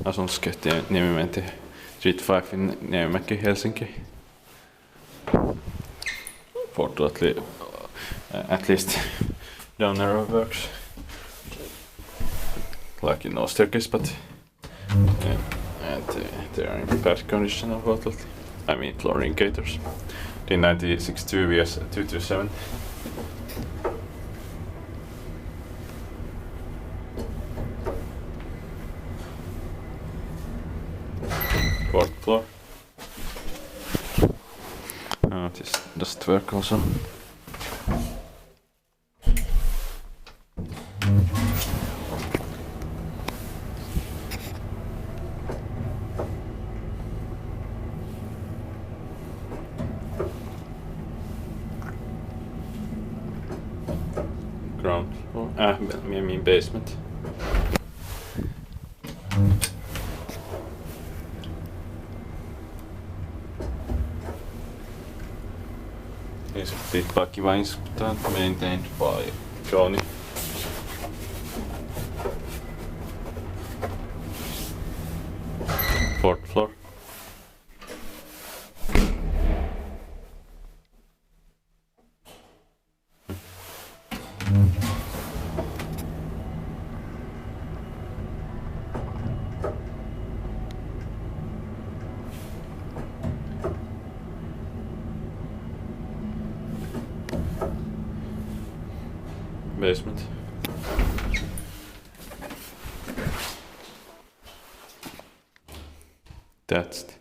Asuntoskehtien Niemenmäentie Street 5 in Niemenmäki, Helsinki. Fortunately, at least down narrow works. Like in no staircase, but and they are in bad condition, unfortunately. I mean, floor indicators. The 96.2 vs 227. Fourth floor. Oh, this doesn't work also. Ground floor. I mean basement. These vines are maintained by Johnny. Fourth floor. Basement. That's it.